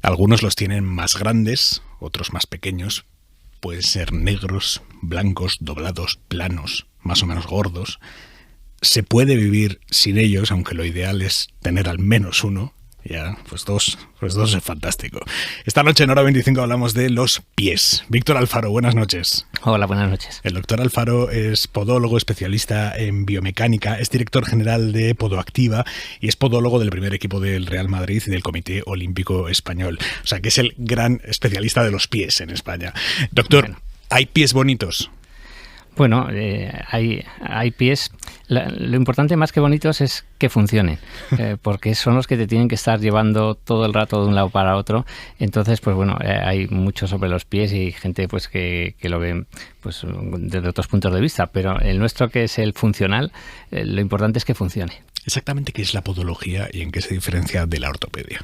Algunos los tienen más grandes, otros más pequeños. Pueden ser negros, blancos, doblados, planos, más o menos gordos. Se puede vivir sin ellos, aunque lo ideal es tener al menos uno. Ya, pues dos es fantástico. Esta noche en Hora 25 hablamos de los pies. Víctor Alfaro, buenas noches. Hola, buenas noches. El doctor Alfaro es podólogo, especialista en biomecánica, es director general de Podoactiva y es podólogo del primer equipo del Real Madrid y del Comité Olímpico Español. O sea, que es el gran especialista de los pies en España. Doctor, bueno, ¿hay pies bonitos? Bueno, hay pies. Lo importante más que bonitos es que funcionen, porque son los que te tienen que estar llevando todo el rato de un lado para otro. Entonces, pues bueno, hay mucho sobre los pies y gente pues que lo ve pues desde otros puntos de vista, pero el nuestro, que es el funcional, lo importante es que funcione. Exactamente, ¿qué es la podología y en qué se diferencia de la ortopedia?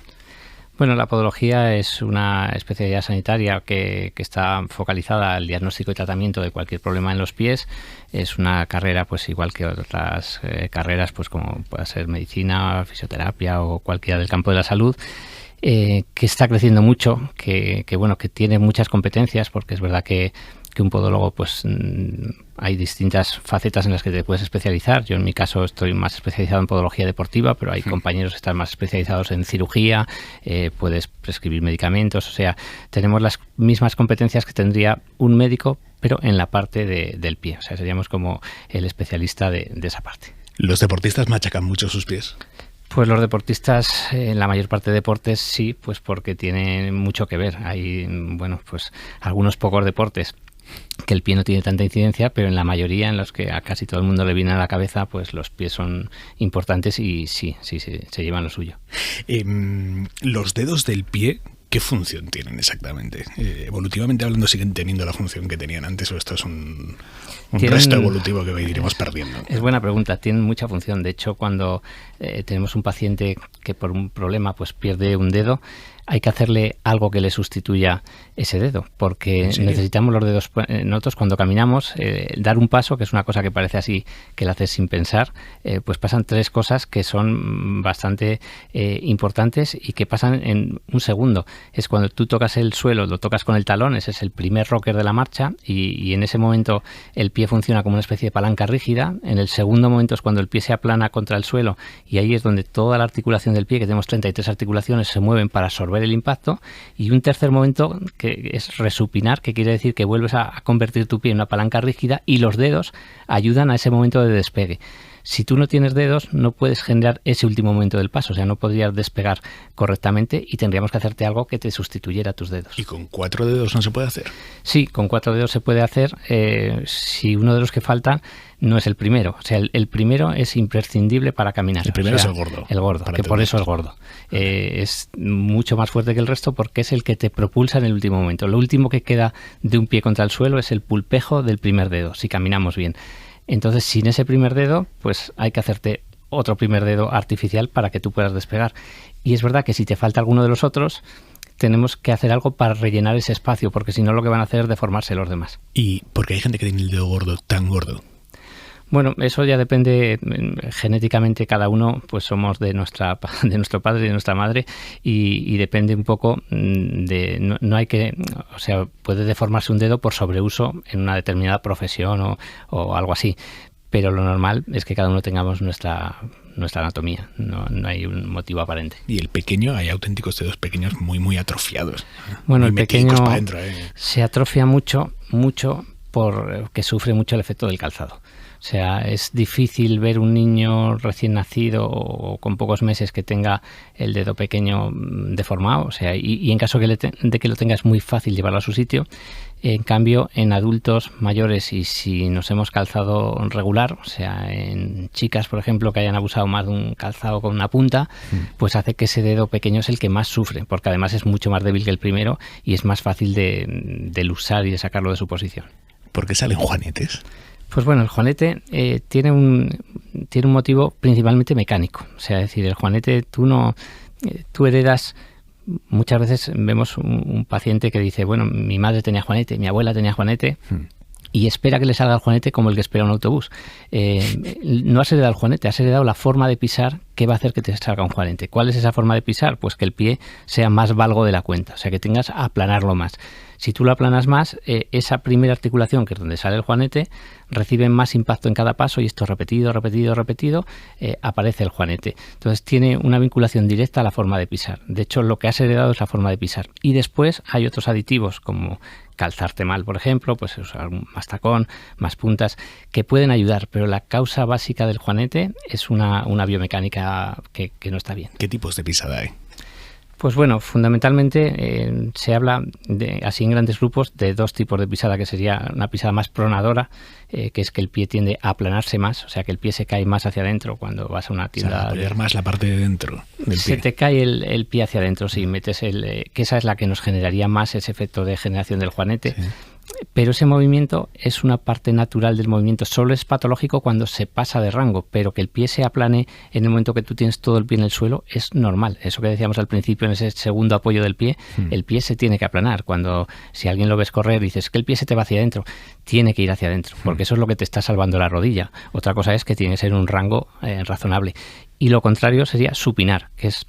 Bueno, la podología es una especialidad sanitaria que está focalizada al diagnóstico y tratamiento de cualquier problema en los pies. Es una carrera, pues igual que otras carreras, pues como pueda ser medicina, fisioterapia o cualquiera del campo de la salud, que está creciendo mucho, que tiene muchas competencias, porque es verdad que un podólogo, pues hay distintas facetas en las que te puedes especializar. Yo en mi caso estoy más especializado en podología deportiva, pero hay compañeros que están más especializados en cirugía, puedes prescribir medicamentos, o sea, tenemos las mismas competencias que tendría un médico, pero en la parte del pie, o sea, seríamos como el especialista de esa parte. ¿Los deportistas machacan mucho sus pies? Pues los deportistas, en la mayor parte de deportes sí, pues porque tienen mucho que ver. Hay, bueno, pues algunos pocos deportes que el pie no tiene tanta incidencia, pero en la mayoría, en los que a casi todo el mundo le viene a la cabeza, pues los pies son importantes y sí, se llevan lo suyo. Los dedos del pie, ¿qué función tienen exactamente? Evolutivamente hablando, ¿siguen teniendo la función que tenían antes o esto es un resto evolutivo que iremos perdiendo? Es buena pregunta, tienen mucha función. De hecho, cuando tenemos un paciente que por un problema pues pierde un dedo, hay que hacerle algo que le sustituya ese dedo, porque necesitamos los dedos. Nosotros cuando caminamos, dar un paso, que es una cosa que parece así, que la haces sin pensar, pues pasan tres cosas que son bastante importantes y que pasan en un segundo. Es cuando tú tocas el suelo, lo tocas con el talón, ese es el primer rocker de la marcha, y en ese momento el pie funciona como una especie de palanca rígida. En el segundo momento es cuando el pie se aplana contra el suelo, y ahí es donde toda la articulación del pie, que tenemos 33 articulaciones, se mueven para absorber el impacto. Y un tercer momento que es resupinar, que quiere decir que vuelves a convertir tu pie en una palanca rígida, y los dedos ayudan a ese momento de despegue. Si tú no tienes dedos, no puedes generar ese último momento del paso, o sea, no podrías despegar correctamente y tendríamos que hacerte algo que te sustituyera tus dedos. ¿Y con 4 dedos no se puede hacer? Sí, con 4 dedos se puede hacer, si uno de los que faltan no es el primero. O sea, el primero es imprescindible para caminar. El primero, o sea, es el gordo. El gordo, que por eso es gordo. Es mucho más fuerte que el resto porque es el que te propulsa en el último momento. Lo último que queda de un pie contra el suelo es el pulpejo del primer dedo, si caminamos bien. Entonces, sin ese primer dedo, pues hay que hacerte otro primer dedo artificial para que tú puedas despegar. Y es verdad que si te falta alguno de los otros, tenemos que hacer algo para rellenar ese espacio, porque si no lo que van a hacer es deformarse los demás. ¿Y por qué hay gente que tiene el dedo gordo tan gordo? Bueno, eso ya depende genéticamente, cada uno pues somos de nuestro padre y de nuestra madre y depende un poco de, no hay que, o sea, puede deformarse un dedo por sobreuso en una determinada profesión o algo así, pero lo normal es que cada uno tengamos nuestra anatomía, no hay un motivo aparente. Y el pequeño, hay auténticos dedos pequeños muy atrofiados. Bueno, muy el pequeño para adentro, se atrofia mucho porque sufre mucho el efecto del calzado. O sea, es difícil ver un niño recién nacido o con pocos meses que tenga el dedo pequeño deformado. O sea, y en caso de que lo tenga es muy fácil llevarlo a su sitio. En cambio, en adultos mayores y si nos hemos calzado regular, o sea, en chicas, por ejemplo, que hayan abusado más de un calzado con una punta, pues hace que ese dedo pequeño es el que más sufre, porque además es mucho más débil que el primero y es más fácil de usar y de sacarlo de su posición. ¿Por qué salen juanetes? Pues bueno, el juanete tiene un motivo principalmente mecánico. O sea, es decir, el juanete tú heredas. Muchas veces vemos un paciente que dice, bueno, mi madre tenía juanete, mi abuela tenía juanete, y espera que le salga el juanete como el que espera un autobús. No has heredado el juanete, has heredado la forma de pisar que va a hacer que te salga un juanete. ¿Cuál es esa forma de pisar? Pues que el pie sea más valgo de la cuenta, o sea, que tengas a aplanarlo más. Si tú lo aplanas más, esa primera articulación, que es donde sale el juanete, recibe más impacto en cada paso y esto repetido, aparece el juanete. Entonces tiene una vinculación directa a la forma de pisar. De hecho, lo que has heredado es la forma de pisar. Y después hay otros aditivos como calzarte mal, por ejemplo, pues usar más tacón, más puntas, que pueden ayudar, pero la causa básica del juanete es una biomecánica que no está bien. ¿Qué tipos de pisada hay? Pues bueno, fundamentalmente se habla así en grandes grupos de dos tipos de pisada, que sería una pisada más pronadora, que es que el pie tiende a aplanarse más, o sea que el pie se cae más hacia adentro cuando vas a una tienda. O sea, apoyar más la parte de dentro del pie. Se te cae el pie hacia adentro, si metes que esa es la que nos generaría más ese efecto de generación del juanete. Sí. Pero ese movimiento es una parte natural del movimiento. Solo es patológico cuando se pasa de rango, pero que el pie se aplane en el momento que tú tienes todo el pie en el suelo es normal. Eso que decíamos al principio en ese segundo apoyo del pie, el pie se tiene que aplanar. Si alguien lo ves correr y dices que el pie se te va hacia adentro, tiene que ir hacia adentro, porque eso es lo que te está salvando la rodilla. Otra cosa es que tiene que ser un rango razonable. Y lo contrario sería supinar, que es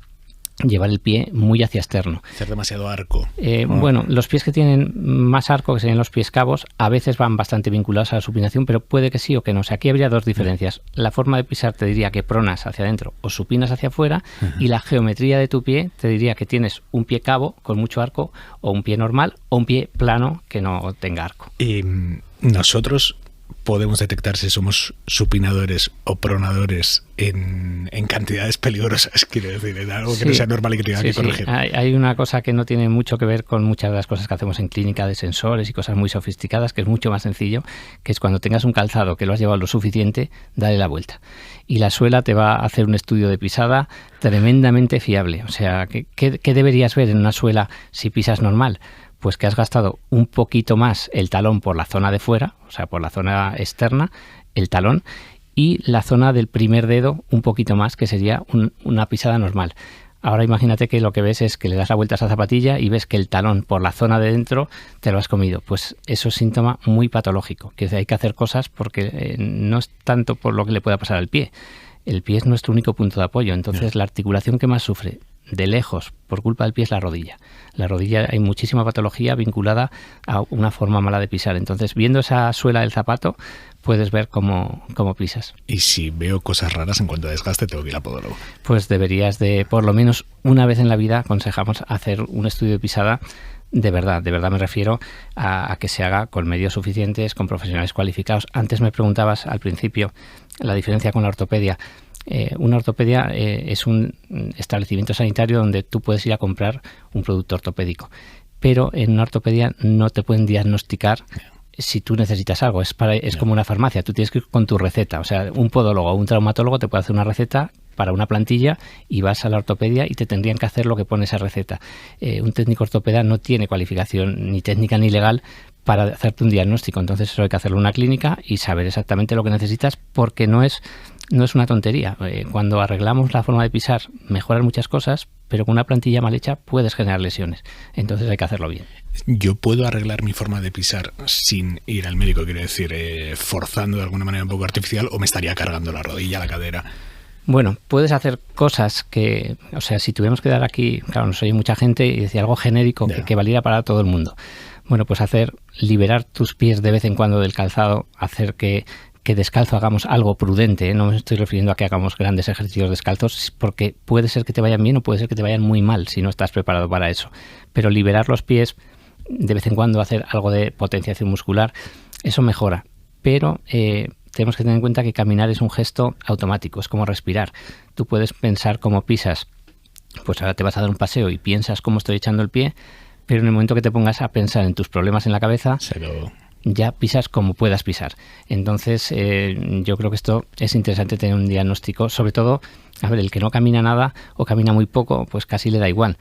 llevar el pie muy hacia externo. Hacer demasiado arco. Bueno, los pies que tienen más arco, que serían los pies cabos, a veces van bastante vinculados a la supinación, pero puede que sí o que no. O sea, aquí habría dos diferencias. La forma de pisar te diría que pronas hacia adentro o supinas hacia afuera, y la geometría de tu pie te diría que tienes un pie cabo con mucho arco, o un pie normal, o un pie plano que no tenga arco. Y nosotros podemos detectar si somos supinadores o pronadores en cantidades peligrosas, quiero decir, en algo que no sea normal y que tenga que corregir. Sí. Hay una cosa que no tiene mucho que ver con muchas de las cosas que hacemos en clínica de sensores y cosas muy sofisticadas, que es mucho más sencillo, que es cuando tengas un calzado que lo has llevado lo suficiente, dale la vuelta. Y la suela te va a hacer un estudio de pisada tremendamente fiable. O sea, ¿qué deberías ver en una suela si pisas normal? Pues que has gastado un poquito más el talón por la zona de fuera, o sea, por la zona externa, el talón, y la zona del primer dedo un poquito más, que sería una pisada normal. Ahora imagínate que lo que ves es que le das la vuelta a esa zapatilla y ves que el talón por la zona de dentro te lo has comido. Pues eso es síntoma muy patológico, que hay que hacer cosas porque no es tanto por lo que le pueda pasar al pie. El pie es nuestro único punto de apoyo, entonces la articulación que más sufre de lejos por culpa del pie es la rodilla. La rodilla, hay muchísima patología vinculada a una forma mala de pisar. Entonces, viendo esa suela del zapato, puedes ver cómo pisas. Y si veo cosas raras en cuanto a desgaste, tengo que ir al podólogo. Pues deberías de, por lo menos una vez en la vida, aconsejamos hacer un estudio de pisada. De verdad me refiero a que se haga con medios suficientes, con profesionales cualificados. Antes me preguntabas al principio la diferencia con la ortopedia. Una ortopedia es un establecimiento sanitario donde tú puedes ir a comprar un producto ortopédico, pero en una ortopedia no te pueden diagnosticar si tú necesitas algo. Es como una farmacia, tú tienes que ir con tu receta. O sea, un podólogo o un traumatólogo te puede hacer una receta para una plantilla y vas a la ortopedia y te tendrían que hacer lo que pone esa receta. Un técnico ortopeda no tiene cualificación ni técnica ni legal para hacerte un diagnóstico. Entonces eso hay que hacerlo en una clínica y saber exactamente lo que necesitas, porque no es una tontería. Cuando arreglamos la forma de pisar, mejoran muchas cosas, pero con una plantilla mal hecha puedes generar lesiones. Entonces hay que hacerlo bien. ¿Yo puedo arreglar mi forma de pisar sin ir al médico? Quiero decir, forzando de alguna manera un poco artificial, o me estaría cargando la rodilla, la cadera. Bueno, puedes hacer cosas que, o sea, si tuviéramos que dar aquí, claro, nos oye mucha gente y decir algo genérico que valiera para todo el mundo. Bueno, pues liberar tus pies de vez en cuando del calzado, hacer que descalzo hagamos algo prudente, ¿eh? No me estoy refiriendo a que hagamos grandes ejercicios descalzos, porque puede ser que te vayan bien o puede ser que te vayan muy mal si no estás preparado para eso. Pero liberar los pies, de vez en cuando hacer algo de potenciación muscular, eso mejora. Pero tenemos que tener en cuenta que caminar es un gesto automático, es como respirar. Tú puedes pensar cómo pisas, pues ahora te vas a dar un paseo y piensas cómo estoy echando el pie, pero en el momento que te pongas a pensar en tus problemas en la cabeza, ya pisas como puedas pisar. Entonces yo creo que esto es interesante, tener un diagnóstico, sobre todo, el que no camina nada o camina muy poco, pues casi le da igual.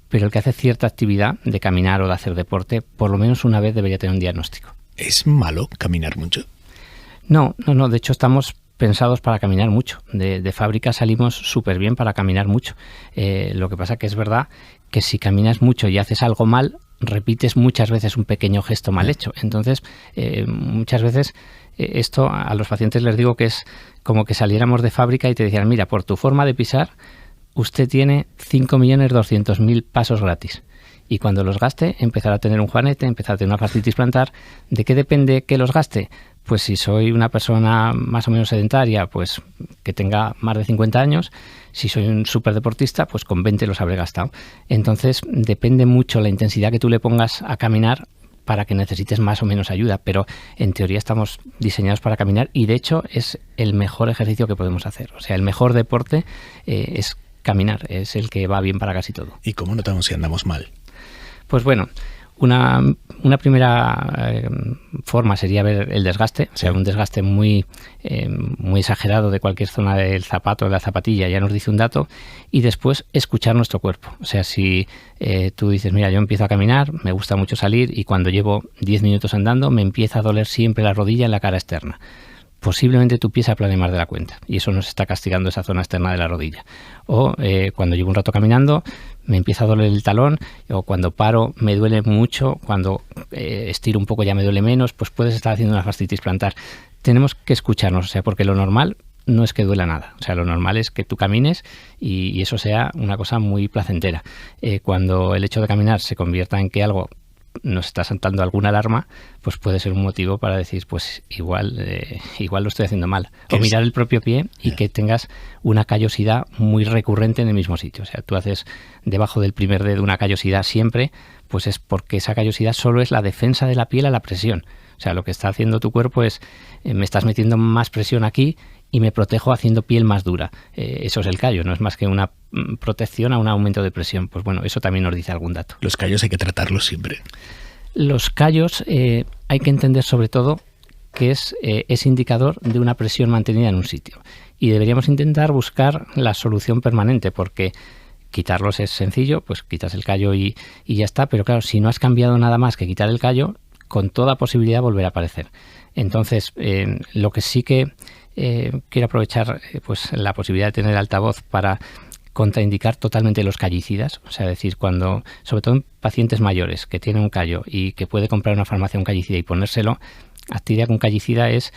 Pero el que hace cierta actividad de caminar o de hacer deporte, por lo menos una vez debería tener un diagnóstico. ¿Es malo caminar mucho? No, de hecho estamos pensados para caminar mucho. De fábrica salimos súper bien para caminar mucho. Lo que pasa que es verdad que si caminas mucho y haces algo mal, repites muchas veces un pequeño gesto mal hecho. Entonces, muchas veces esto a los pacientes les digo que es como que saliéramos de fábrica y te dijeran, mira, por tu forma de pisar, usted tiene 5.200.000 pasos gratis. Y cuando los gaste, empezará a tener un juanete, empezará a tener una fascitis plantar. ¿De qué depende que los gaste? Pues si soy una persona más o menos sedentaria, pues que tenga más de 50 años. Si soy un superdeportista, pues con 20 los habré gastado. Entonces, depende mucho la intensidad que tú le pongas a caminar para que necesites más o menos ayuda. Pero en teoría estamos diseñados para caminar y de hecho es el mejor ejercicio que podemos hacer. O sea, el mejor deporte es caminar, es el que va bien para casi todo. ¿Y cómo notamos si andamos mal? Pues bueno, una primera forma sería ver el desgaste, o sea, un desgaste muy exagerado de cualquier zona del zapato, de la zapatilla, ya nos dice un dato, y después escuchar nuestro cuerpo. O sea, si tú dices, mira, yo empiezo a caminar, me gusta mucho salir y cuando llevo 10 minutos andando me empieza a doler siempre la rodilla en la cara externa. Posiblemente tu pie se aplane más de la cuenta y eso nos está castigando esa zona externa de la rodilla. O cuando llevo un rato caminando me empieza a doler el talón, o cuando paro me duele mucho, cuando estiro un poco ya me duele menos, pues puedes estar haciendo una fascitis plantar. Tenemos que escucharnos, o sea, porque lo normal no es que duela nada. O sea, lo normal es que tú camines y eso sea una cosa muy placentera. Cuando el hecho de caminar se convierta en que algo nos está saltando alguna alarma, pues puede ser un motivo para decir, pues igual lo estoy haciendo mal. O mirar el propio pie y que tengas una callosidad muy recurrente en el mismo sitio. O sea, tú haces debajo del primer dedo una callosidad siempre, pues es porque esa callosidad solo es la defensa de la piel a la presión. O sea, lo que está haciendo tu cuerpo es, me estás metiendo más presión aquí y me protejo haciendo piel más dura. Eso es el callo, no es más que una protección a un aumento de presión. Pues bueno, eso también nos dice algún dato. Los callos hay que tratarlos siempre. Los callos hay que entender sobre todo que es indicador de una presión mantenida en un sitio. Y deberíamos intentar buscar la solución permanente, porque quitarlos es sencillo, pues quitas el callo y ya está. Pero claro, si no has cambiado nada más que quitar el callo, con toda posibilidad volverá a aparecer. Entonces, lo que sí que quiero aprovechar pues la posibilidad de tener altavoz para contraindicar totalmente los callicidas, o sea, decir, cuando, sobre todo en pacientes mayores que tienen un callo y que puede comprar en una farmacia un callicida y ponérselo, actividad con callicida es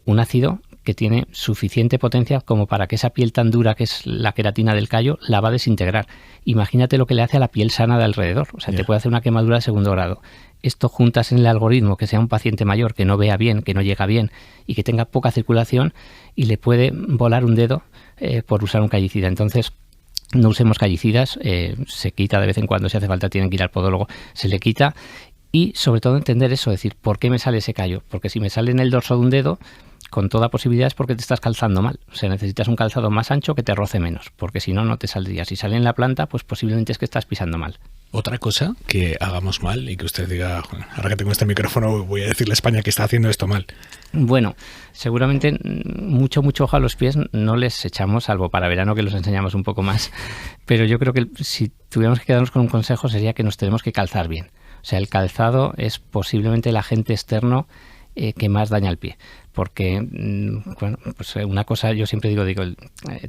un ácido que tiene suficiente potencia como para que esa piel tan dura que es la queratina del callo la va a desintegrar. Imagínate lo que le hace a la piel sana de alrededor, o sea, te puede hacer una quemadura de segundo grado. Esto juntas en el algoritmo que sea un paciente mayor que no vea bien, que no llega bien y que tenga poca circulación y le puede volar un dedo por usar un callicida. Entonces, no usemos callicidas, se quita de vez en cuando, si hace falta tienen que ir al podólogo, se le quita y sobre todo entender eso, decir, ¿por qué me sale ese callo? Porque si me sale en el dorso de un dedo, con toda posibilidad es porque te estás calzando mal. O sea, necesitas un calzado más ancho que te roce menos, porque si no, no te saldría. Si sale en la planta, pues posiblemente es que estás pisando mal. Otra cosa que hagamos mal y que usted diga, ahora que tengo este micrófono voy a decirle a España que está haciendo esto mal. Bueno, seguramente mucho ojo a los pies no les echamos, salvo para verano que los enseñamos un poco más. Pero yo creo que si tuviéramos que quedarnos con un consejo sería que nos tenemos que calzar bien. O sea, el calzado es posiblemente el agente externo que más daña al pie. Porque, bueno, pues una cosa yo siempre digo,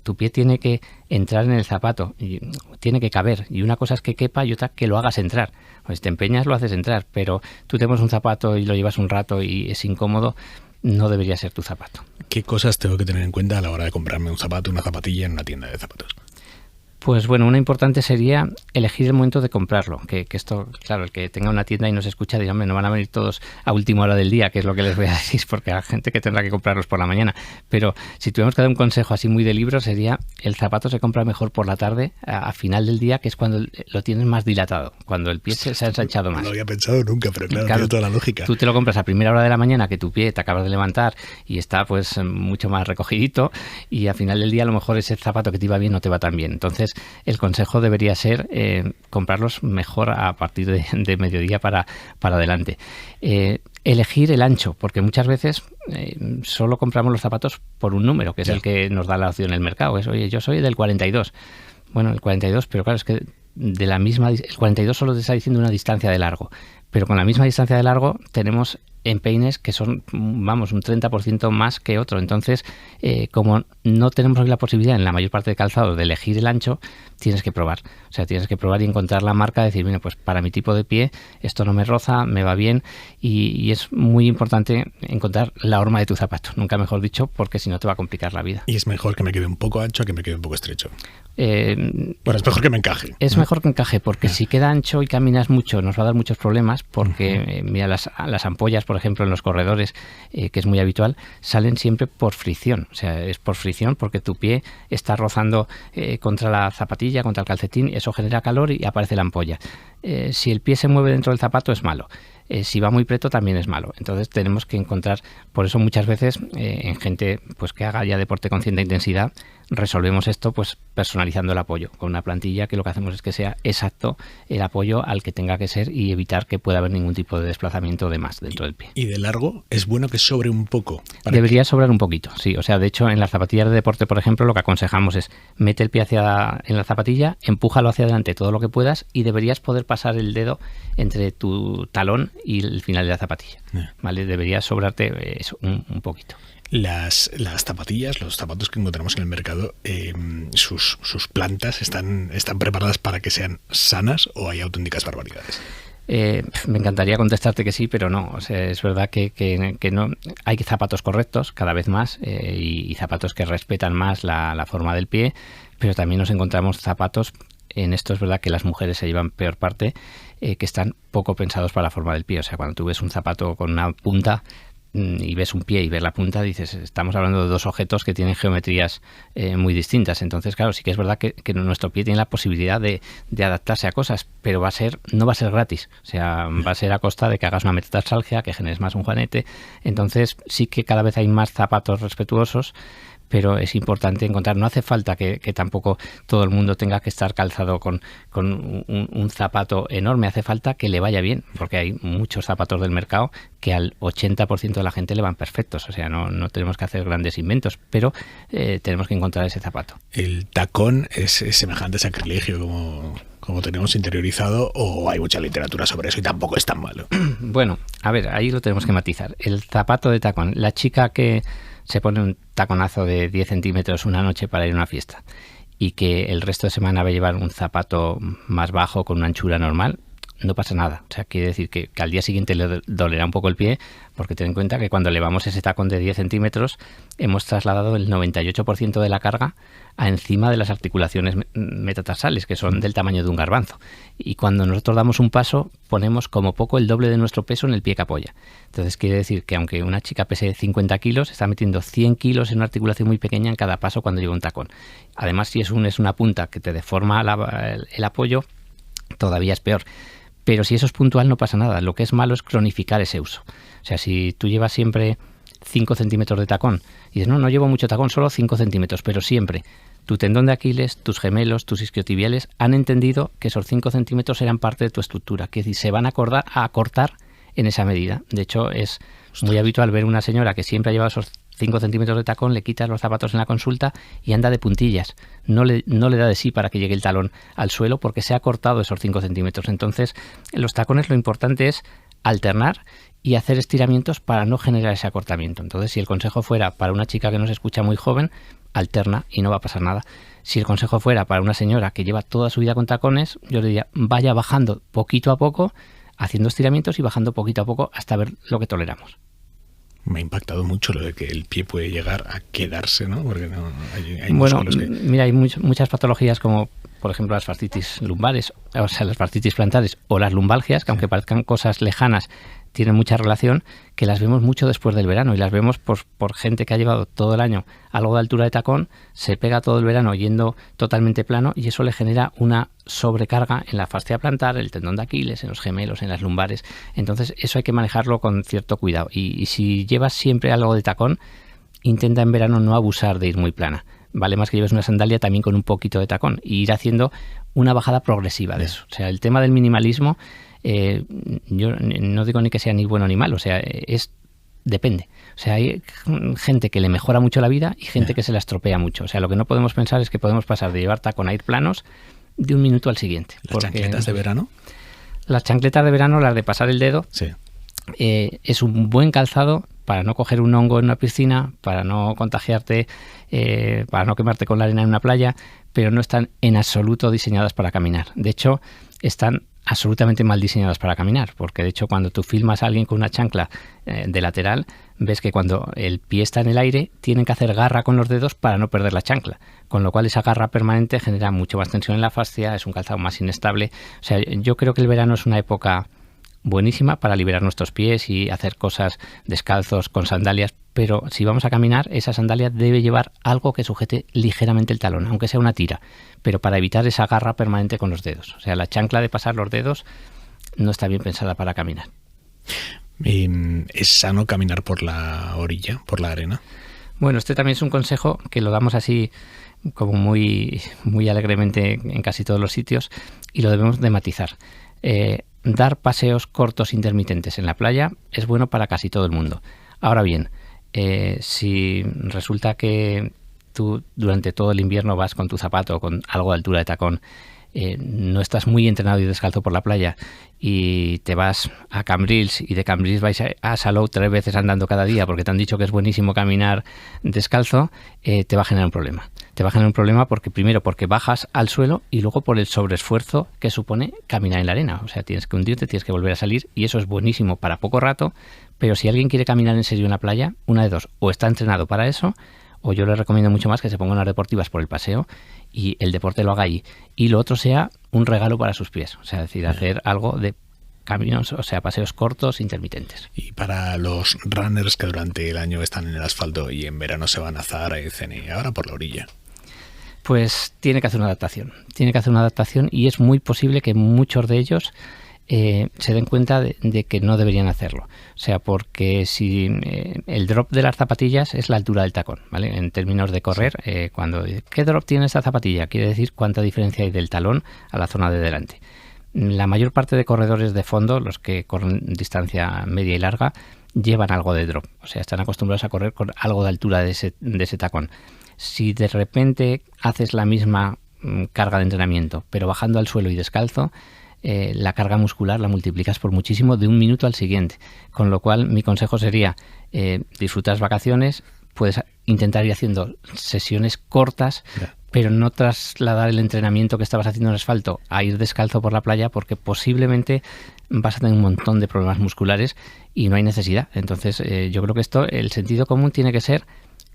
tu pie tiene que entrar en el zapato, y tiene que caber, y una cosa es que quepa y otra que lo hagas entrar. Pues te empeñas, lo haces entrar, pero tú te pones un zapato y lo llevas un rato y es incómodo, no debería ser tu zapato. ¿Qué cosas tengo que tener en cuenta a la hora de comprarme un zapato, una zapatilla en una tienda de zapatos? Pues bueno, una importante sería elegir el momento de comprarlo, que esto, claro, el que tenga una tienda y nos escucha dirá, hombre, no van a venir todos a última hora del día, que es lo que les voy a decir, porque hay gente que tendrá que comprarlos por la mañana. Pero si tuviéramos que dar un consejo así muy de libro, sería el zapato se compra mejor por la tarde, a final del día, que es cuando lo tienes más dilatado, cuando el pie se ha ensanchado más. No lo había pensado nunca, pero claro, tiene toda la lógica. Tú te lo compras a primera hora de la mañana, que tu pie te acabas de levantar y está pues mucho más recogidito, y a final del día a lo mejor ese zapato que te iba bien no te va tan bien. Entonces, el consejo debería ser comprarlos mejor a partir de mediodía para adelante. Elegir el ancho, porque muchas veces solo compramos los zapatos por un número, que es el que nos da la opción en el mercado. Es, oye, yo soy del 42. Bueno, el 42, pero claro, es que el 42 solo te está diciendo una distancia de largo, pero con la misma distancia de largo tenemos empeines que son, vamos, un 30% más que otro. Entonces, como no tenemos hoy la posibilidad en la mayor parte de calzados de elegir el ancho, tienes que probar. O sea, tienes que probar y encontrar la marca, decir, mira, pues para mi tipo de pie esto no me roza, me va bien, y es muy importante encontrar la horma de tu zapato, nunca mejor dicho, porque si no te va a complicar la vida. Y es mejor que me quede un poco ancho a que me quede un poco estrecho. Bueno, es mejor que me encaje. Es mejor que encaje, porque si queda ancho y caminas mucho nos va a dar muchos problemas, porque mira, las ampollas, por ejemplo, en los corredores, que es muy habitual, salen siempre por fricción. O sea, es por fricción porque tu pie está rozando contra la zapatilla, contra el calcetín, eso genera calor y aparece la ampolla. Si el pie se mueve dentro del zapato es malo. Si va muy preto también es malo. Entonces tenemos que encontrar, por eso muchas veces en gente pues que haga ya deporte con cierta intensidad, resolvemos esto pues personalizando el apoyo con una plantilla que lo que hacemos es que sea exacto el apoyo al que tenga que ser y evitar que pueda haber ningún tipo de desplazamiento de más dentro del pie. ¿Y de largo es bueno que sobre un poco? Debería sobrar un poquito, sí. O sea, de hecho en las zapatillas de deporte, por ejemplo, lo que aconsejamos es mete el pie en la zapatilla, empújalo hacia adelante todo lo que puedas y deberías poder pasar el dedo entre tu talón y el final de la zapatilla. ¿Vale? Debería sobrarte eso, un poquito. Las zapatillas, los zapatos que encontramos en el mercado, sus plantas están preparadas para que sean sanas o hay auténticas barbaridades. Me encantaría contestarte que sí, pero no. O sea, es verdad que no. Hay zapatos correctos cada vez más y zapatos que respetan más la forma del pie, pero también nos encontramos zapatos, en esto es verdad que las mujeres se llevan peor parte, que están poco pensados para la forma del pie. O sea, cuando tú ves un zapato con una punta y ves un pie y ves la punta, dices, estamos hablando de dos objetos que tienen geometrías muy distintas. Entonces, claro, sí que es verdad que nuestro pie tiene la posibilidad de adaptarse a cosas, pero no va a ser gratis. O sea, va a ser a costa de que hagas una metatarsalgia, que generes más un juanete. Entonces, sí que cada vez hay más zapatos respetuosos, pero es importante encontrar, no hace falta que tampoco todo el mundo tenga que estar calzado con un zapato enorme, hace falta que le vaya bien, porque hay muchos zapatos del mercado que al 80% de la gente le van perfectos, o sea, no tenemos que hacer grandes inventos, pero tenemos que encontrar ese zapato. ¿El tacón es semejante sacrilegio como tenemos interiorizado o hay mucha literatura sobre eso y tampoco es tan malo? Bueno, a ver, ahí lo tenemos que matizar. El zapato de tacón, la chica que se pone un taconazo de 10 centímetros una noche para ir a una fiesta y que el resto de semana va a llevar un zapato más bajo con una anchura normal, no pasa nada. O sea, quiere decir que al día siguiente le dolerá un poco el pie, porque ten en cuenta que cuando elevamos ese tacón de 10 centímetros hemos trasladado el 98% de la carga a encima de las articulaciones metatarsales, que son del tamaño de un garbanzo. Y cuando nosotros damos un paso, ponemos como poco el doble de nuestro peso en el pie que apoya. Entonces quiere decir que aunque una chica pese 50 kilos, está metiendo 100 kilos en una articulación muy pequeña en cada paso cuando lleva un tacón. Además, si es una punta que te deforma el apoyo, todavía es peor. Pero si eso es puntual no pasa nada. Lo que es malo es cronificar ese uso. O sea, si tú llevas siempre 5 centímetros de tacón y dices, no llevo mucho tacón, solo 5 centímetros, pero siempre tu tendón de Aquiles, tus gemelos, tus isquiotibiales han entendido que esos 5 centímetros eran parte de tu estructura, que se van a cortar en esa medida. De hecho, es muy habitual ver una señora que siempre ha llevado esos 5 centímetros de tacón, le quitas los zapatos en la consulta y anda de puntillas. No le da de sí para que llegue el talón al suelo porque se ha cortado esos 5 centímetros. Entonces, en los tacones lo importante es alternar y hacer estiramientos para no generar ese acortamiento. Entonces, si el consejo fuera para una chica que nos escucha muy joven, alterna y no va a pasar nada. Si el consejo fuera para una señora que lleva toda su vida con tacones, yo le diría, vaya bajando poquito a poco, haciendo estiramientos y bajando poquito a poco hasta ver lo que toleramos. Me ha impactado mucho lo de que el pie puede llegar a quedarse, ¿no? Porque hay bueno, músculos que... Mira, hay muchas patologías como, por ejemplo, las fascitis lumbares, o sea, las fascitis plantares o las lumbalgias, que aunque parezcan cosas lejanas, tienen mucha relación, que las vemos mucho después del verano y las vemos por gente que ha llevado todo el año algo de altura de tacón, se pega todo el verano yendo totalmente plano y eso le genera una sobrecarga en la fascia plantar, el tendón de Aquiles, en los gemelos, en las lumbares. Entonces eso hay que manejarlo con cierto cuidado y si llevas siempre algo de tacón, intenta en verano no abusar de ir muy plana. Vale más que lleves una sandalia también con un poquito de tacón y ir haciendo una bajada progresiva de eso. O sea, el tema del minimalismo, yo no digo ni que sea ni bueno ni malo, o sea, depende. O sea, hay gente que le mejora mucho la vida y gente que se la estropea mucho. O sea, lo que no podemos pensar es que podemos pasar de llevar tacón a ir planos de un minuto al siguiente. ¿Las chancletas de verano? Las chancletas de verano, las de pasar el dedo, sí, es un buen calzado para no coger un hongo en una piscina, para no contagiarte, para no quemarte con la arena en una playa, pero no están en absoluto diseñadas para caminar. De hecho, están absolutamente mal diseñadas para caminar, porque de hecho cuando tú filmas a alguien con una chancla de lateral, ves que cuando el pie está en el aire tienen que hacer garra con los dedos para no perder la chancla, con lo cual esa garra permanente genera mucho más tensión en la fascia, es un calzado más inestable. O sea, yo creo que el verano es una época buenísima para liberar nuestros pies y hacer cosas descalzos con sandalias, pero si vamos a caminar, esa sandalia debe llevar algo que sujete ligeramente el talón, aunque sea una tira, pero para evitar esa garra permanente con los dedos. O sea, la chancla de pasar los dedos no está bien pensada para caminar. ¿Es sano caminar por la orilla, por la arena? Bueno, este también es un consejo que lo damos así como muy, muy alegremente en casi todos los sitios y lo debemos de matizar. Dar paseos cortos intermitentes en la playa es bueno para casi todo el mundo. Ahora bien, si resulta que tú durante todo el invierno vas con tu zapato con algo de altura de tacón, no estás muy entrenado y descalzo por la playa y te vas a Cambrils y de Cambrils vais a Salou 3 veces andando cada día porque te han dicho que es buenísimo caminar descalzo, te va a generar un problema. Te va a generar un problema porque primero porque bajas al suelo y luego por el sobreesfuerzo que supone caminar en la arena. O sea, tienes que hundirte, tienes que volver a salir y eso es buenísimo para poco rato, pero si alguien quiere caminar en serio en la playa, una de dos, o está entrenado para eso, o yo le recomiendo mucho más que se pongan unas deportivas por el paseo y el deporte lo haga allí. Y lo otro sea un regalo para sus pies. O sea, es decir, hacer algo de caminos, o sea, paseos cortos, intermitentes. Y para los runners que durante el año están en el asfalto y en verano se van a Zahara y dicen, y ahora por la orilla. Pues tiene que hacer una adaptación. Tiene que hacer una adaptación y es muy posible que muchos de ellos se den cuenta de que no deberían hacerlo. O sea, porque si el drop de las zapatillas es la altura del tacón, ¿vale? En términos de correr, cuando ¿qué drop tiene esta zapatilla? Quiere decir cuánta diferencia hay del talón a la zona de delante. La mayor parte de corredores de fondo, los que corren distancia media y larga, llevan algo de drop. O sea, están acostumbrados a correr con algo de altura de ese tacón. Si de repente haces la misma carga de entrenamiento, pero bajando al suelo y descalzo, la carga muscular la multiplicas por muchísimo de un minuto al siguiente. Con lo cual, mi consejo sería disfrutar las vacaciones, puedes intentar ir haciendo sesiones cortas, pero no trasladar el entrenamiento que estabas haciendo en el asfalto a ir descalzo por la playa, porque posiblemente vas a tener un montón de problemas musculares y no hay necesidad. Entonces, yo creo que esto, el sentido común tiene que ser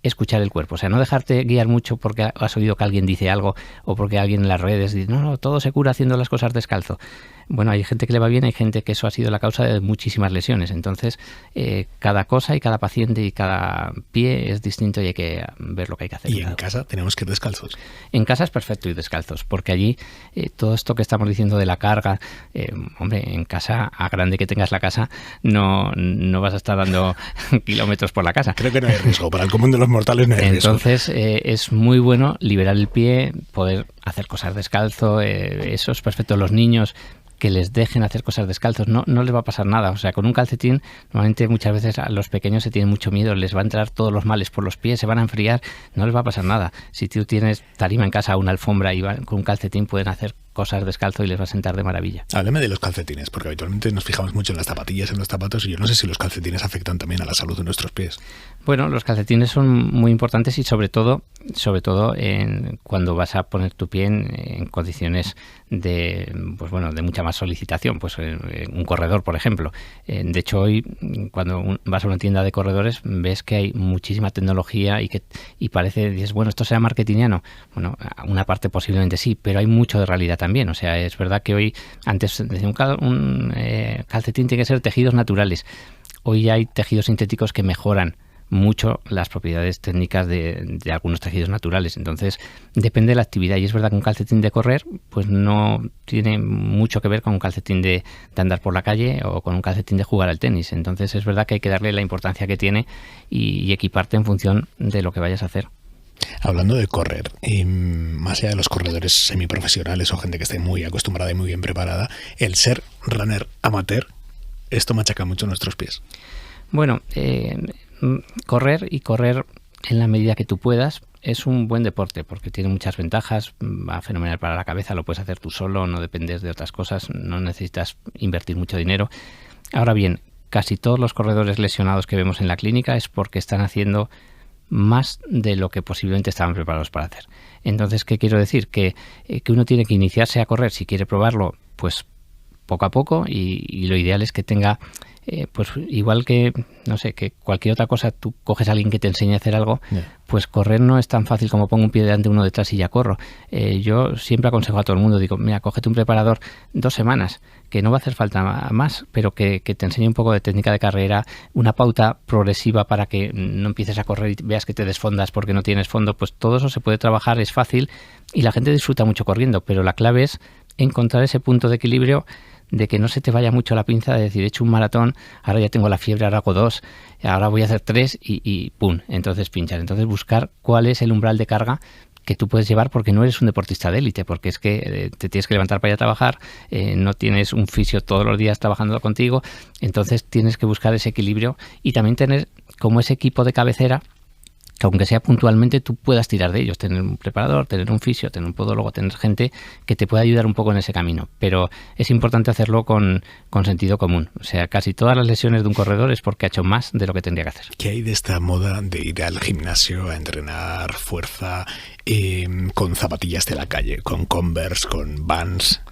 escuchar el cuerpo, o sea, no dejarte guiar mucho porque has oído que alguien dice algo o porque alguien en las redes dice, no, todo se cura haciendo las cosas descalzo. Bueno, hay gente que le va bien, hay gente que eso ha sido la causa de muchísimas lesiones. Entonces, cada cosa y cada paciente y cada pie es distinto y hay que ver lo que hay que hacer. ¿Y en casa tenemos que ir descalzos? En casa es perfecto ir descalzos, porque allí todo esto que estamos diciendo de la carga, hombre, en casa, a grande que tengas la casa, no vas a estar dando kilómetros por la casa. Creo que no hay riesgo, para el común de los mortales no hay riesgo. Entonces, es muy bueno liberar el pie, poder hacer cosas descalzo, eso es perfecto. Los niños que les dejen hacer cosas descalzos, no les va a pasar nada. O sea, con un calcetín, normalmente muchas veces a los pequeños se tienen mucho miedo, les va a entrar todos los males por los pies, se van a enfriar, no les va a pasar nada. Si tú tienes tarima en casa, una alfombra y con un calcetín pueden hacer cosas descalzo y les va a sentar de maravilla. Háblame de los calcetines, porque habitualmente nos fijamos mucho en las zapatillas, en los zapatos, y yo no sé si los calcetines afectan también a la salud de nuestros pies. Bueno, los calcetines son muy importantes y sobre todo cuando vas a poner tu pie en condiciones de mucha más solicitación, pues un corredor, por ejemplo. De hecho, hoy cuando vas a una tienda de corredores ves que hay muchísima tecnología y parece, dices, bueno, esto será marketingiano. Bueno, una parte posiblemente sí, pero hay mucho de realidad también. O sea, es verdad que hoy, antes decía un calcetín tiene que ser tejidos naturales. Hoy hay tejidos sintéticos que mejoran mucho las propiedades técnicas de algunos tejidos naturales. Entonces, depende de la actividad. Y es verdad que un calcetín de correr pues no tiene mucho que ver con un calcetín de andar por la calle o con un calcetín de jugar al tenis. Entonces, es verdad que hay que darle la importancia que tiene y equiparte en función de lo que vayas a hacer. Hablando de correr, más allá de los corredores semiprofesionales o gente que esté muy acostumbrada y muy bien preparada, el ser runner amateur, esto machaca mucho nuestros pies. Bueno, correr en la medida que tú puedas es un buen deporte porque tiene muchas ventajas, va fenomenal para la cabeza, lo puedes hacer tú solo, no dependes de otras cosas, no necesitas invertir mucho dinero. Ahora bien, casi todos los corredores lesionados que vemos en la clínica es porque están haciendo más de lo que posiblemente estaban preparados para hacer. Entonces, ¿qué quiero decir? Que uno tiene que iniciarse a correr si quiere probarlo, pues poco a poco, y lo ideal es que tenga, pues igual que, no sé, que cualquier otra cosa, tú coges a alguien que te enseñe a hacer algo, pues correr no es tan fácil como pongo un pie delante, uno detrás y ya corro. Yo siempre aconsejo a todo el mundo, digo, mira, cógete un preparador 2 semanas, que no va a hacer falta más, pero que te enseñe un poco de técnica de carrera, una pauta progresiva para que no empieces a correr y veas que te desfondas porque no tienes fondo. Pues todo eso se puede trabajar, es fácil y la gente disfruta mucho corriendo, pero la clave es encontrar ese punto de equilibrio de que no se te vaya mucho la pinza de decir, he hecho un maratón, ahora ya tengo la fiebre, ahora hago 2, ahora voy a hacer 3 y ¡pum! Entonces pinchar. Entonces buscar cuál es el umbral de carga que tú puedes llevar, porque no eres un deportista de élite, porque es que te tienes que levantar para ir a trabajar, no tienes un fisio todos los días trabajando contigo, entonces tienes que buscar ese equilibrio y también tener como ese equipo de cabecera que aunque sea puntualmente tú puedas tirar de ellos, tener un preparador, tener un fisio, tener un podólogo, tener gente que te pueda ayudar un poco en ese camino, pero es importante hacerlo con sentido común. O sea, casi todas las lesiones de un corredor es porque ha hecho más de lo que tendría que hacer. ¿Qué hay de esta moda de ir al gimnasio a entrenar fuerza con zapatillas de la calle, con Converse, con Vans?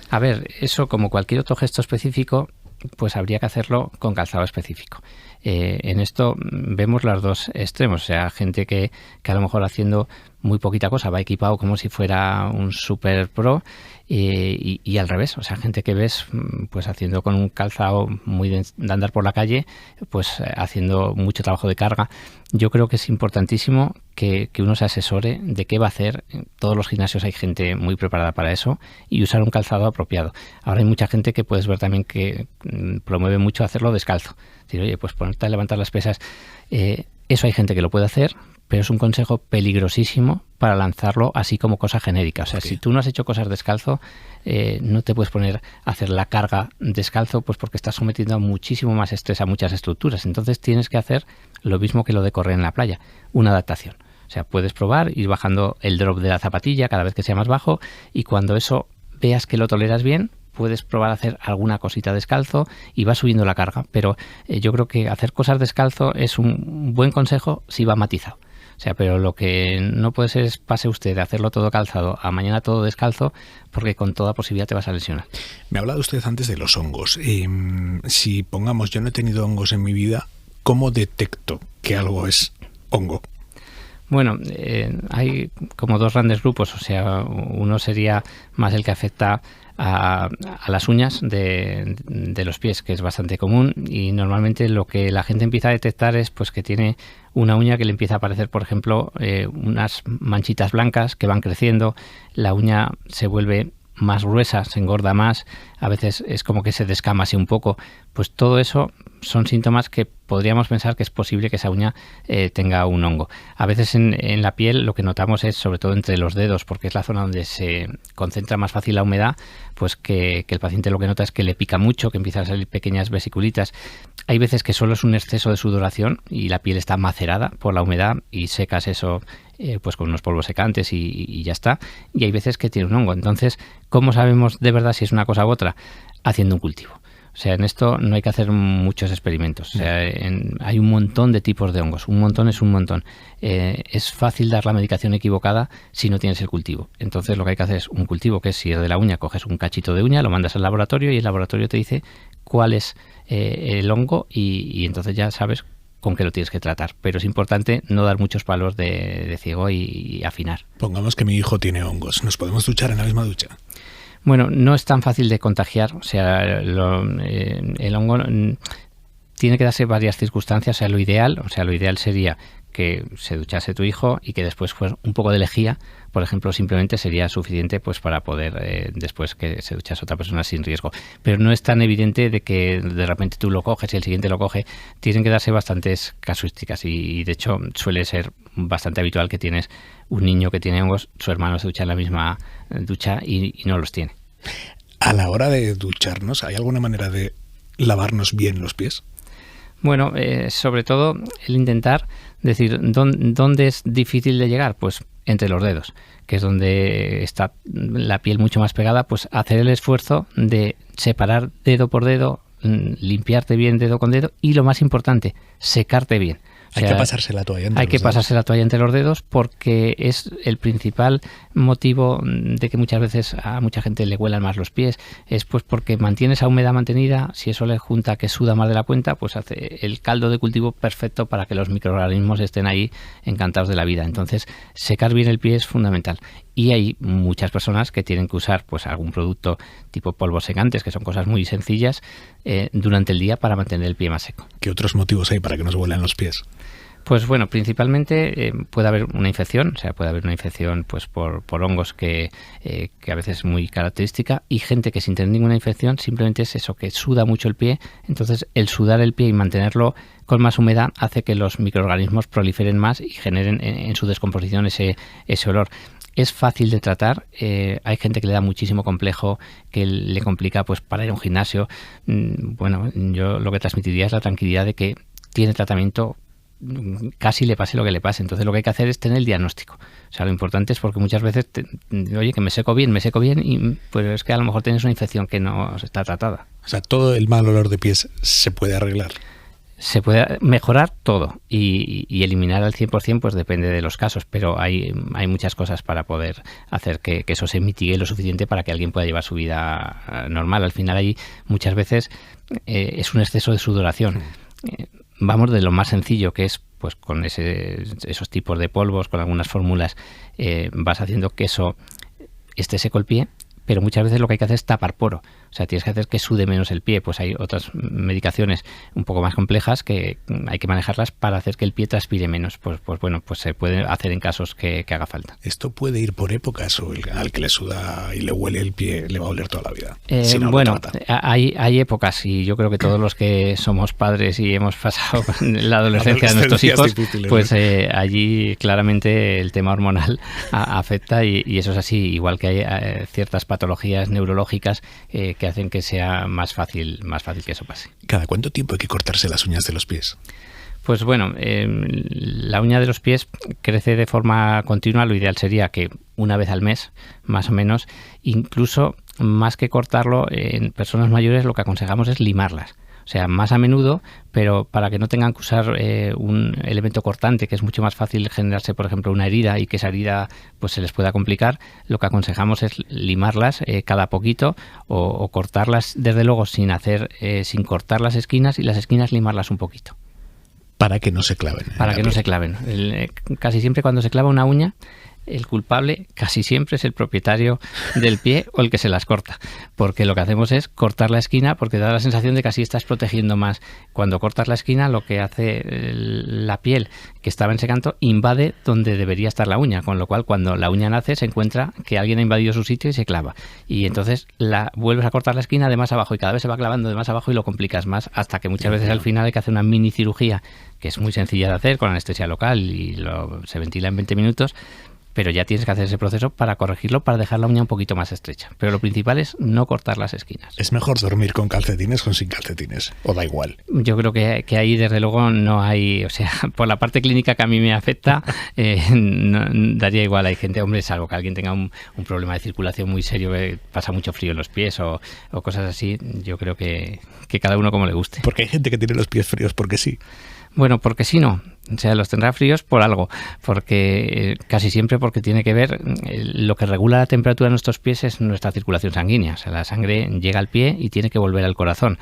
A ver, eso como cualquier otro gesto específico, pues habría que hacerlo con calzado específico. En esto vemos los dos extremos, o sea, gente que a lo mejor haciendo muy poquita cosa va equipado como si fuera un super pro y al revés, o sea, gente que ves pues haciendo con un calzado muy de andar por la calle, pues haciendo mucho trabajo de carga. Yo creo que es importantísimo que uno se asesore de qué va a hacer. En todos los gimnasios hay gente muy preparada para eso y usar un calzado apropiado. Ahora hay mucha gente que puedes ver también que promueve mucho hacerlo descalzo. Decir, oye, pues ponerte a levantar las pesas. Eso hay gente que lo puede hacer, pero es un consejo peligrosísimo para lanzarlo así como cosa genérica. O sea, si tú no has hecho cosas descalzo, no te puedes poner a hacer la carga descalzo, pues porque estás sometiendo a muchísimo más estrés a muchas estructuras. Entonces tienes que hacer lo mismo que lo de correr en la playa, una adaptación. O sea, puedes probar, ir bajando el drop de la zapatilla cada vez que sea más bajo y cuando eso veas que lo toleras bien, puedes probar a hacer alguna cosita descalzo y va subiendo la carga. Pero yo creo que hacer cosas descalzo es un buen consejo si va matizado. O sea, pero lo que no puede ser es pase usted de hacerlo todo calzado a mañana todo descalzo, porque con toda posibilidad te vas a lesionar. Me ha hablado usted antes de los hongos. Si pongamos, yo no he tenido hongos en mi vida, ¿cómo detecto que algo es hongo? Bueno, hay como 2 grandes grupos. O sea, uno sería más el que afecta a las uñas de los pies, que es bastante común, y normalmente lo que la gente empieza a detectar es pues que tiene una uña que le empieza a aparecer, por ejemplo, unas manchitas blancas que van creciendo, la uña se vuelve más gruesa, se engorda más, a veces es como que se descama así un poco. Pues todo eso son síntomas que podríamos pensar que es posible que esa uña tenga un hongo. A veces en la piel lo que notamos es, sobre todo entre los dedos, porque es la zona donde se concentra más fácil la humedad, pues que el paciente lo que nota es que le pica mucho, que empiezan a salir pequeñas vesiculitas. Hay veces que solo es un exceso de sudoración y la piel está macerada por la humedad y secas eso pues con unos polvos secantes y ya está. Y hay veces que tiene un hongo. Entonces, ¿cómo sabemos de verdad si es una cosa u otra? Haciendo un cultivo. O sea, en esto no hay que hacer muchos experimentos. O sea, hay un montón de tipos de hongos. Un montón es un montón. Es fácil dar la medicación equivocada si no tienes el cultivo. Entonces lo que hay que hacer es un cultivo, que es si es de la uña, coges un cachito de uña, lo mandas al laboratorio y el laboratorio te dice cuál es el hongo y entonces ya sabes con qué lo tienes que tratar. Pero es importante no dar muchos palos de ciego y afinar. Pongamos que mi hijo tiene hongos. ¿Nos podemos duchar en la misma ducha? Bueno, no es tan fácil de contagiar. O sea, el hongo tiene que darse varias circunstancias. O sea, lo ideal sería que se duchase tu hijo y que después fuera un poco de lejía, por ejemplo, simplemente sería suficiente pues para poder después que se duchase otra persona sin riesgo. Pero no es tan evidente de que de repente tú lo coges y el siguiente lo coge. Tienen que darse bastantes casuísticas y de hecho suele ser bastante habitual que tienes un niño que tiene hongos, su hermano se ducha en la misma ducha y no los tiene. A la hora de ducharnos, ¿hay alguna manera de lavarnos bien los pies? Bueno, sobre todo el intentar decir, ¿dónde es difícil de llegar? Pues entre los dedos, que es donde está la piel mucho más pegada, pues hacer el esfuerzo de separar dedo por dedo limpiarte bien dedo con dedo y, lo más importante, secarte bien. Hay que pasarse la toalla entre Hay que pasarse la toalla entre los dedos, porque es el principal motivo de que muchas veces a mucha gente le huelan más los pies. Es pues porque mantiene esa humedad mantenida. Si eso le junta que suda más de la cuenta, pues hace el caldo de cultivo perfecto para que los microorganismos estén ahí encantados de la vida. Entonces, secar bien el pie es fundamental. Y hay muchas personas que tienen que usar pues algún producto tipo polvos secantes, que son cosas muy sencillas, durante el día para mantener el pie más seco. ¿Qué otros motivos hay para que nos huelan los pies? Pues bueno, principalmente puede haber una infección, o sea, puede haber una infección pues por hongos que a veces es muy característica, y gente que sin tener ninguna infección simplemente es eso, que suda mucho el pie. Entonces, el sudar el pie y mantenerlo con más humedad hace que los microorganismos proliferen más y generen en su descomposición ese olor. Es fácil de tratar, hay gente que le da muchísimo complejo, que le complica pues para ir a un gimnasio. Bueno, yo lo que transmitiría es la tranquilidad de que tiene tratamiento, casi le pase lo que le pase. Entonces lo que hay que hacer es tener el diagnóstico. O sea, lo importante es, porque muchas veces, oye, que me seco bien, y pues es que a lo mejor tienes una infección que no está tratada. O sea, todo el mal olor de pies se puede arreglar. Se puede mejorar todo y eliminar al 100%, pues depende de los casos, pero hay muchas cosas para poder hacer que eso se mitigue lo suficiente para que alguien pueda llevar su vida normal. Al final, ahí muchas veces es un exceso de sudoración. Vamos de lo más sencillo, que es pues con esos tipos de polvos, con algunas fórmulas, vas haciendo que eso esté seco el pie, pero muchas veces lo que hay que hacer es tapar poro. O sea, tienes que hacer que sude menos el pie. Pues hay otras medicaciones un poco más complejas que hay que manejarlas para hacer que el pie transpire menos. Pues bueno, pues se puede hacer en casos que haga falta. ¿Esto puede ir por épocas, o al que le suda y le huele el pie le va a oler toda la vida? Bueno, hay épocas, y yo creo que todos los que somos padres y hemos pasado la adolescencia de nuestros hijos, pues allí claramente el tema hormonal afecta, y eso es así. Igual que hay ciertas patologías neurológicas que hacen que sea más fácil que eso pase. ¿Cada cuánto tiempo hay que cortarse las uñas de los pies? Pues bueno, la uña de los pies crece de forma continua. Lo ideal sería que una vez al mes, más o menos. Incluso más que cortarlo, en personas mayores lo que aconsejamos es limarlas. O sea, más a menudo, pero para que no tengan que usar un elemento cortante, que es mucho más fácil generarse, por ejemplo, una herida, y que esa herida pues se les pueda complicar. Lo que aconsejamos es limarlas cada poquito, o cortarlas, desde luego, sin cortar las esquinas, y las esquinas limarlas un poquito. Para que no se claven. Para que no se claven. Casi siempre cuando se clava una uña, el culpable casi siempre es el propietario del pie o el que se las corta, porque lo que hacemos es cortar la esquina, porque da la sensación de que así estás protegiendo más. Cuando cortas la esquina, lo que hace la piel, que estaba en ese canto, invade donde debería estar la uña, con lo cual cuando la uña nace se encuentra que alguien ha invadido su sitio y se clava, y entonces vuelves a cortar la esquina de más abajo, y cada vez se va clavando de más abajo y lo complicas más, hasta que muchas veces al final hay que hacer una mini cirugía, que es muy sencilla de hacer con anestesia local, y se ventila en 20 minutos, pero ya tienes que hacer ese proceso para corregirlo, para dejar la uña un poquito más estrecha. Pero lo principal es no cortar las esquinas. ¿Es mejor dormir con calcetines o sin calcetines? ¿O da igual? Yo creo que ahí, desde luego, no hay... O sea, por la parte clínica que a mí me afecta, no, daría igual. Hay gente, hombre, salvo que alguien tenga un problema de circulación muy serio, que pasa mucho frío en los pies o cosas así, yo creo que cada uno como le guste. Porque hay gente que tiene los pies fríos porque sí. Bueno, porque si no, o sea, los tendrá fríos por algo, porque casi siempre porque tiene que ver, lo que regula la temperatura de nuestros pies es nuestra circulación sanguínea. O sea, la sangre llega al pie y tiene que volver al corazón.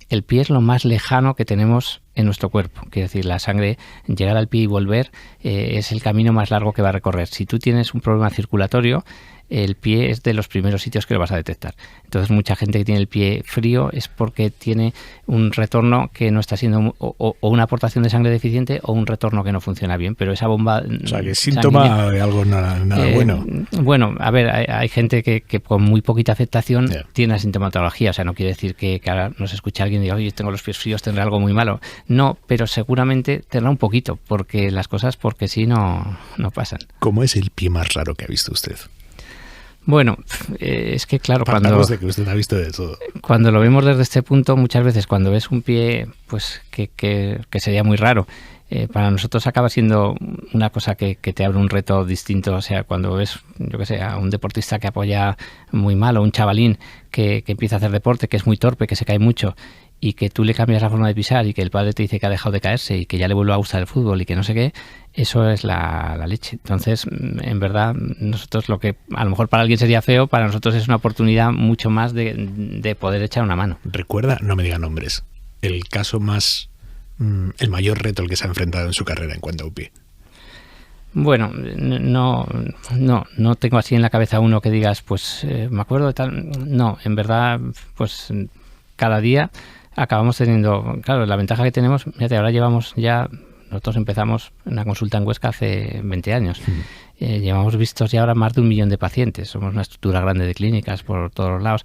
El pie es lo más lejano que tenemos en nuestro cuerpo. Quiere decir, la sangre, llegar al pie y volver, es el camino más largo que va a recorrer. Si tú tienes un problema circulatorio, el pie es de los primeros sitios que lo vas a detectar. Entonces, mucha gente que tiene el pie frío es porque tiene un retorno que no está siendo, o una aportación de sangre deficiente, o un retorno que no funciona bien. Pero esa bomba... O sea, que es síntoma de algo nada bueno. Bueno, a ver, hay gente que con muy poquita afectación tiene la sintomatología. O sea, no quiere decir que ahora nos escuche alguien y diga, oye, tengo los pies fríos, tendré algo muy malo. No, pero seguramente tendrá un poquito, porque las cosas, porque sí, no pasan. ¿Cómo es el pie más raro que ha visto usted? Bueno, es que claro, de que usted ha visto de todo. Cuando lo vemos desde este punto, muchas veces cuando ves un pie, pues que sería muy raro, para nosotros acaba siendo una cosa que te abre un reto distinto. O sea, cuando ves, yo que sé, a un deportista que apoya muy mal, o un chavalín que empieza a hacer deporte, que es muy torpe, que se cae mucho, y que tú le cambias la forma de pisar y que el padre te dice que ha dejado de caerse y que ya le vuelve a gustar el fútbol y que no sé qué, eso es la leche. Entonces, en verdad, nosotros lo que a lo mejor para alguien sería feo, para nosotros es una oportunidad mucho más de poder echar una mano. Recuerda, no me diga nombres, el caso más, el mayor reto al que se ha enfrentado en su carrera en cuanto a UPI. Bueno, no tengo así en la cabeza uno que digas, pues me acuerdo de tal. No, en verdad, pues cada día acabamos teniendo, claro, la ventaja que tenemos, fíjate, ahora llevamos ya, nosotros empezamos una consulta en Huesca hace 20 años. Llevamos vistos ya ahora más de 1 millón de pacientes. Somos una estructura grande de clínicas por todos los lados.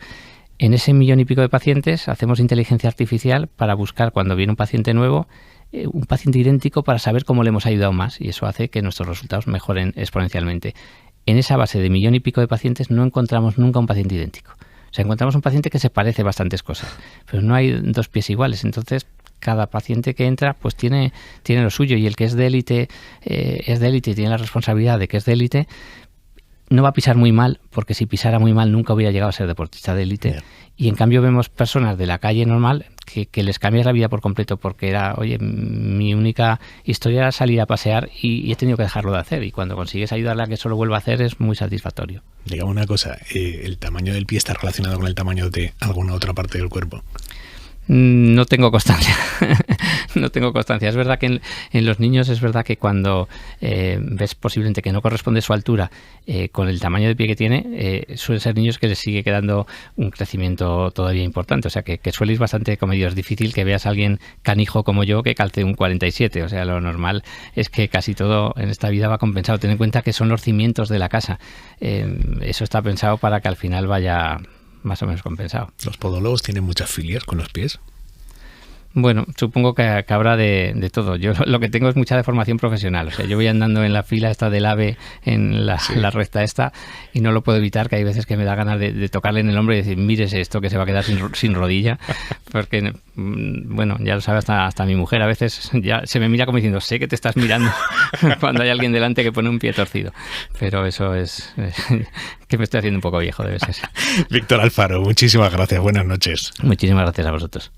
En ese 1 millón y pico de pacientes hacemos inteligencia artificial para buscar cuando viene un paciente nuevo, un paciente idéntico, para saber cómo le hemos ayudado más, y eso hace que nuestros resultados mejoren exponencialmente. En esa base de 1 millón y pico de pacientes no encontramos nunca un paciente idéntico. O sea, encontramos un paciente que se parece bastantes cosas, pero no hay 2 pies iguales. Entonces, cada paciente que entra pues tiene lo suyo, y el que es de élite y tiene la responsabilidad de que es de élite, no va a pisar muy mal, porque si pisara muy mal nunca hubiera llegado a ser deportista de élite. Yeah. Y en cambio vemos personas de la calle normal que les cambias la vida por completo, porque era, oye, mi única historia era salir a pasear y he tenido que dejarlo de hacer, y cuando consigues ayudarle a que eso lo vuelva a hacer es muy satisfactorio. Digamos una cosa, ¿el tamaño del pie está relacionado con el tamaño de alguna otra parte del cuerpo? No tengo constancia. No tengo constancia. Es verdad que en los niños es verdad que cuando ves posiblemente que no corresponde su altura con el tamaño de pie que tiene, suelen ser niños que les sigue quedando un crecimiento todavía importante. O sea, que suele ir bastante comedido. Es difícil que veas a alguien canijo como yo que calce un 47. O sea, lo normal es que casi todo en esta vida va compensado. Ten en cuenta que son los cimientos de la casa. Eso está pensado para que al final vaya más o menos compensado. ¿Los podólogos tienen muchas filias con los pies? Bueno, supongo que habrá de todo. Yo lo que tengo es mucha deformación profesional. O sea, yo voy andando en la fila esta del AVE, en la recta esta, y no lo puedo evitar, que hay veces que me da ganas de tocarle en el hombro y decir, mírese esto que se va a quedar sin rodilla. Porque, bueno, ya lo sabe hasta mi mujer. A veces ya se me mira como diciendo, sé que te estás mirando cuando hay alguien delante que pone un pie torcido. Pero eso es que me estoy haciendo un poco viejo, debe ser. Víctor Alfaro, muchísimas gracias. Buenas noches. Muchísimas gracias a vosotros.